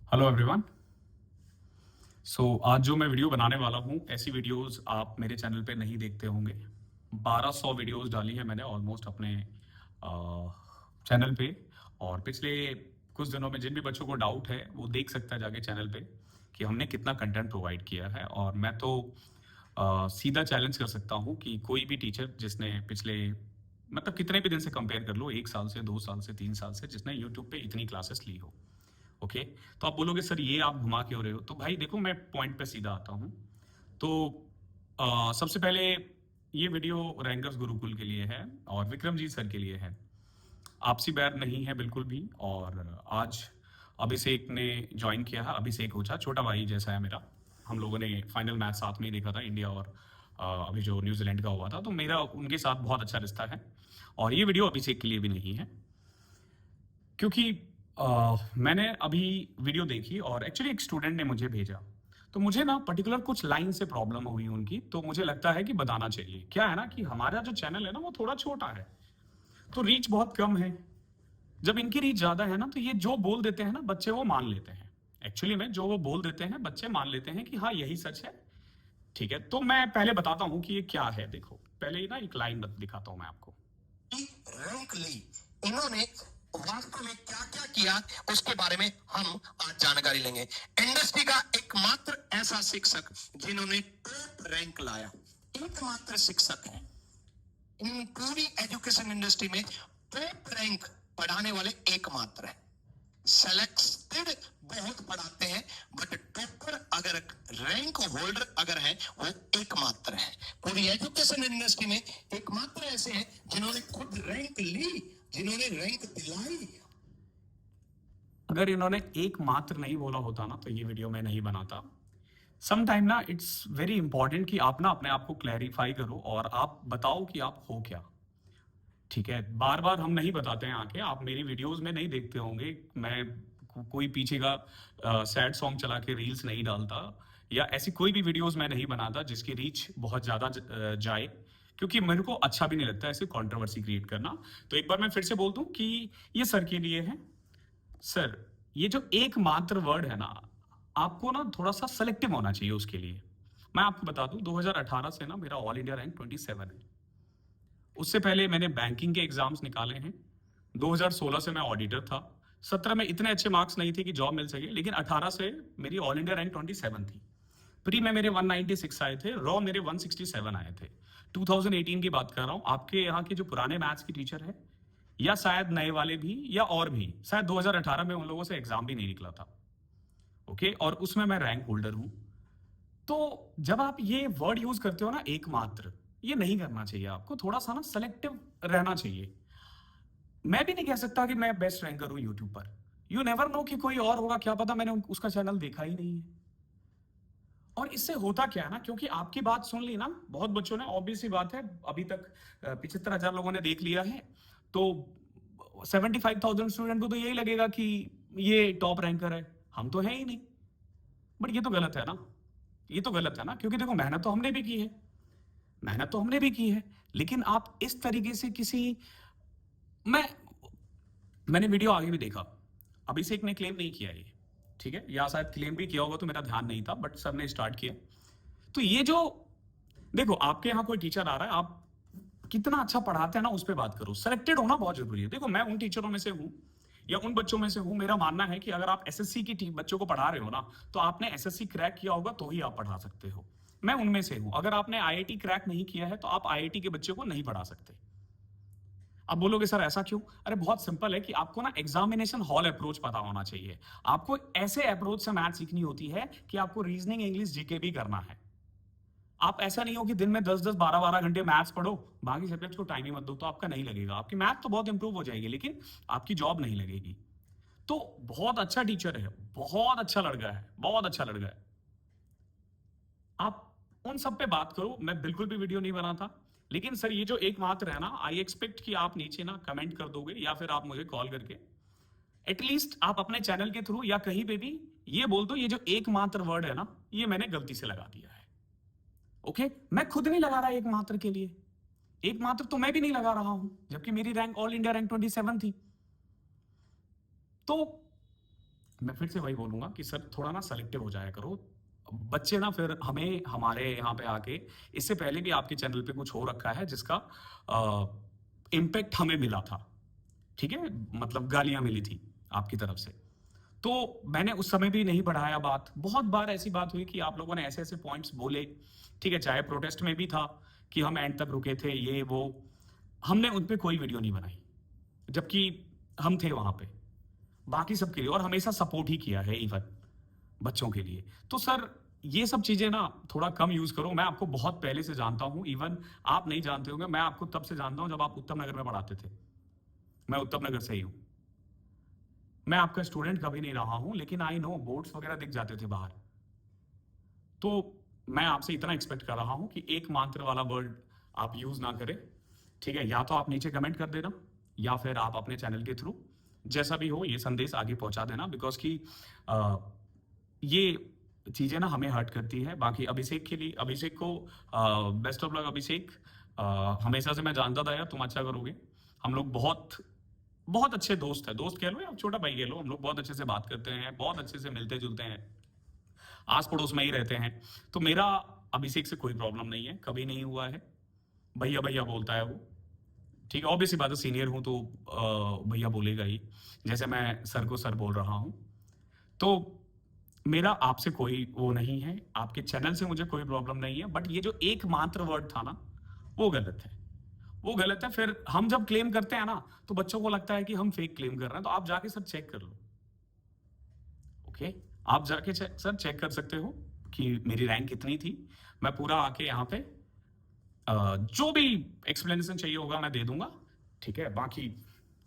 Hello everyone. आज जो मैं वीडियो बनाने वाला हूँ, ऐसी वीडियोस आप मेरे चैनल पे नहीं देखते होंगे। 1200 वीडियोस डाली है मैंने ऑलमोस्ट अपने चैनल पे। और पिछले कुछ दिनों में जिन भी बच्चों को डाउट है वो देख सकता है जाके चैनल पे कि हमने कितना कंटेंट प्रोवाइड किया है। और मैं तो सीधा चैलेंज कर सकता हूँ कि कोई भी टीचर जिसने पिछले मतलब कितने भी दिन से कंपेयर कर लो, 1 साल से, 2 साल से, 3 साल से, जिसने यूट्यूब पे इतनी क्लासेस ली हो, ओके। तो आप बोलोगे सर ये आप घुमा क्यों रहे हो? तो भाई देखो, मैं पॉइंट पे सीधा आता हूँ। तो सबसे पहले ये वीडियो रैंकर्स गुरुकुल के लिए है और विक्रमजीत सर के लिए है। आपसी बैर नहीं है बिल्कुल भी। और आज अभिषेक ने ज्वाइन किया है। अभिषेक ओझा छोटा भाई जैसा है मेरा। हम लोगों ने फाइनल मैच साथ में ही देखा था, इंडिया और अभी जो न्यूजीलैंड का हुआ था। तो मेरा उनके साथ बहुत अच्छा रिश्ता है। और ये वीडियो अभिषेक के लिए भी नहीं है, क्योंकि मैंने अभी वीडियो देखी और एक्चुअली एक स्टूडेंट ने मुझे भेजा। तो मुझे ना पर्टिकुलर कुछ लाइन से प्रॉब्लम हुई उनकी, तो मुझे लगता है कि बताना चाहिए। क्या है ना कि हमारा जो चैनल है ना वो थोड़ा छोटा है, तो रीच बहुत कम है। जब इनकी रीच ज्यादा है ना, तो ये जो बोल देते हैं ना बच्चे वो मान लेते हैं। एक्चुअली में जो वो बोल देते हैं बच्चे मान लेते हैं कि हाँ यही सच है। ठीक है, तो मैं पहले बताता हूं कि ये क्या है। देखो, पहले ही ना एक लाइन दिखाता हूं मैं आपको। रैंक ली इन्होंने वास्तव में क्या क्या किया उसके बारे में हम आज जानकारी लेंगे। इंडस्ट्री का एकमात्र ऐसा शिक्षक जिन्होंने टॉप रैंक लाया, एकमात्र शिक्षक है इन पूरी एजुकेशन इंडस्ट्री में। टॉप रैंक पढ़ाने वाले एकमात्र है। सेलेक्टेड बहुत पढ़ाते हैं, बट टॉपर अगर रैंक होल्डर अगर है वो एकमात्र है। पूरी एजुकेशन इंडस्ट्री में एकमात्र ऐसे हैं जिन्होंने खुद रैंक ली, जिन्होंने रैंक दिलाई। अगर इन्होंने एकमात्र नहीं बोला होता ना, तो ये वीडियो मैं नहीं बनाता। समटाइम ना इट्स वेरी इंपॉर्टेंट कि आप ना अपने आप को क्लैरिफाई करो और आप बताओ कि आप हो क्या। ठीक है, बार बार हम नहीं बताते हैं आके। आप मेरी वीडियोस में नहीं देखते होंगे मैं कोई पीछे का सैड सॉन्ग चला के रील्स नहीं डालता, या ऐसी कोई भी वीडियोस मैं नहीं बनाता जिसकी रीच बहुत ज़्यादा जाए, क्योंकि मेरे को अच्छा भी नहीं लगता ऐसे कंट्रोवर्सी क्रिएट करना। तो एक बार मैं फिर से बोल दूं कि ये सर के लिए है। सर, ये जो एकमात्र वर्ड है ना, आपको ना थोड़ा सा सेलेक्टिव होना चाहिए उसके लिए। मैं आपको बता दूं, 2018 से ना मेरा ऑल इंडिया रैंक 27 है। उससे पहले मैंने बैंकिंग के एग्जाम्स निकाले हैं। 2016 से मैं ऑडिटर था। 17 में इतने अच्छे मार्क्स नहीं थे कि जॉब मिल सके, लेकिन 18 से मेरी ऑल इंडिया रैंक 27 थी। प्री में मेरे 196 आए थे, रॉ मेरे 167 आए थे। 2018 की बात कर रहा हूं। आपके यहाँ के जो पुराने मैथ्स की टीचर है, या शायद नए वाले भी, या और भी, शायद 2018 में उन लोगों से एग्जाम भी नहीं निकला था। ओके, और उसमें मैं रैंक होल्डर हूं। तो जब आप ये वर्ड यूज करते हो ना एकमात्र, ये नहीं करना चाहिए। आपको थोड़ा सा ना सेलेक्टिव रहना चाहिए। मैं भी नहीं कह सकता कि मैं बेस्ट रैंकर हूं यूट्यूब पर। यू नेवर नो कि कोई और होगा, क्या पता, मैंने उसका चैनल देखा ही नहीं है। और इससे होता क्या है ना, क्योंकि आपकी बात सुन ली ना बहुत बच्चों ने, ऑब्वियस सी बात है, अभी तक 75,000 लोगों ने देख लिया है, तो 75,000 स्टूडेंट को तो यही लगेगा कि ये टॉप रैंकर है। हम तो है ही नहीं। बट ये तो गलत है ना, ये तो गलत है ना, क्योंकि देखो मेहनत तो हमने भी की है, मेहनत तो हमने भी की है। लेकिन आप इस तरीके से किसी, मैं मैंने वीडियो आगे भी देखा, अभिषेक ने क्लेम नहीं किया ये, ठीक है, या शायद क्लेम भी किया होगा तो मेरा ध्यान नहीं था, बट सर ने स्टार्ट किया। तो ये जो, देखो आपके यहाँ कोई टीचर आ रहा है, आप कितना अच्छा पढ़ाते हैं ना उस पर बात करो। सेलेक्टेड होना बहुत जरूरी है। देखो मैं उन टीचरों में से हूं, या उन बच्चों में से हूं। मेरा मानना है कि अगर आप एसएससी की बच्चों को पढ़ा रहे हो ना, तो आपने एसएससी क्रैक किया होगा तो ही आप पढ़ा सकते हो। मैं उनमें से हूं। अगर आपने आईआईटी क्रैक नहीं किया है तो आप आईआईटी के बच्चों को नहीं पढ़ा सकते। अब बोलोगे सर ऐसा क्यों? अरे बहुत सिंपल है कि आपको ना एग्जामिनेशन हॉल अप्रोच पता होना चाहिए। आपको ऐसे अप्रोच से मैथ सीखनी होती है कि आपको रीजनिंग, इंग्लिश, जीके भी करना है। आप ऐसा नहीं हो कि दिन में 10-10, 12-12 घंटे मैथ्स पढ़ो, बाकी सब्जेक्ट्स को टाइम ही मत दो, तो आपका नहीं लगेगा। आपकी मैथ तो बहुत इंप्रूव हो जाएगी, लेकिन आपकी जॉब नहीं लगेगी। तो बहुत अच्छा टीचर है, बहुत अच्छा लड़का है, बहुत अच्छा लड़का है। आप उन सब पे बात करो, मैं बिल्कुल भी वीडियो नहीं बनाता। लेकिन सर ये जो एकमात्र है ना, आई एक्सपेक्ट कि आप नीचे ना कमेंट कर दोगे, या फिर आप मुझे कॉल करके एटलीस्ट आप अपने चैनल के थ्रू या कहीं पे भी ये बोल दो, ये जो एकमात्र वर्ड है ना, ये मैंने गलती से लगा दिया है। ओके, मैं खुद नहीं लगा रहा एकमात्र के लिए। एकमात्र तो मैं भी नहीं लगा रहा हूं, जबकि मेरी रैंक ऑल इंडिया रैंक 27 थी। तो मैं फिर से वही बोलूँगा कि सर थोड़ा ना सेलेक्टिव हो जाया करो। बच्चे ना फिर हमें हमारे यहाँ पे आके इससे पहले भी आपके चैनल पे कुछ हो रखा है जिसका इम्पैक्ट हमें मिला था, ठीक है? मतलब गालियाँ मिली थी आपकी तरफ से। तो मैंने उस समय भी नहीं बढ़ाया बात। बहुत बार ऐसी बात हुई कि आप लोगों ने ऐसे-ऐसे पॉइंट्स बोले, ठीक है? चाहे प्रोटेस्ट में भी था कि हम एंड तक रुके थे, ये वो। हमने उन पे कोई वीडियो नहीं बनाई, जबकि हम थे वहाँ पे। बाकी सबके लिए और हमेशा सपोर्ट ही किया है इवन बच्चों के लिए। तो सर ये सब चीज़ें ना थोड़ा कम यूज़ करो। मैं आपको बहुत पहले से जानता हूँ, इवन आप नहीं जानते होंगे, मैं आपको तब से जानता हूँ जब आप उत्तम नगर में पढ़ाते थे। मैं उत्तम नगर से ही हूँ। मैं आपका स्टूडेंट कभी नहीं रहा हूँ, लेकिन आई नो बोर्ड्स वगैरह दिख जाते थे बाहर। तो मैं आपसे इतना एक्सपेक्ट कर रहा हूँ कि एक मात्र वाला वर्ड आप यूज़ ना करें, ठीक है? या तो आप नीचे कमेंट कर देना या फिर आप अपने चैनल के थ्रू जैसा भी हो ये संदेश आगे पहुँचा देना, बिकॉज़ कि अ, ये चीज़ें ना हमें हर्ट करती है। बाकी अभिषेक के लिए अभिषेक को बेस्ट ऑफ लक अभिषेक। हमेशा से मैं जानता था यार तुम अच्छा करोगे। हम लोग बहुत बहुत अच्छे दोस्त हैं, दोस्त कह लो या छोटा भाई कह लो, हम लोग बहुत अच्छे से बात करते हैं, बहुत अच्छे से मिलते-जुलते हैं, आस-पड़ोस में ही रहते हैं। तो मेरा अभिषेक से कोई प्रॉब्लम नहीं है, कभी नहीं हुआ है। भैया-भैया बोलता है वो, ठीक है? ऑब्वियस सी बात है सीनियर हूँ तो भैया बोलेगा ही, जैसे मैं सर को सर बोल रहा हूँ। तो मेरा आपसे कोई वो नहीं है, आपके चैनल से मुझे कोई प्रॉब्लम नहीं है, बट ये जो एकमात्र वर्ड था ना, वो गलत है। वो गलत है, फिर हम जब क्लेम करते हैं ना, तो बच्चों को लगता है कि हम फेक क्लेम कर रहे हैं, तो आप जाके सर चेक कर लो, ओके? आप जाके सर चेक कर सकते हो कि मेरी रैंक कितनी थी। मैं पूरा आके यहाँ पे जो भी एक्सप्लेनेशन चाहिए होगा मैं दे दूंगा, ठीक है? बाकी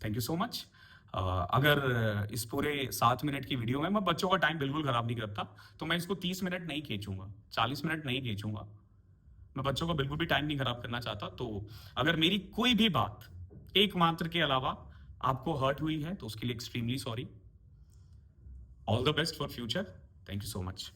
थैंक यू सो मच। अगर इस पूरे 7 मिनट की वीडियो में मैं बच्चों का टाइम बिल्कुल खराब नहीं करता, तो मैं इसको 30 मिनट नहीं खींचूंगा, 40 मिनट नहीं खींचूंगा। मैं बच्चों का बिल्कुल भी टाइम नहीं खराब करना चाहता। तो अगर मेरी कोई भी बात एक मात्र के अलावा आपको हर्ट हुई है तो उसके लिए extremely sorry. All the best for future. Thank you so much.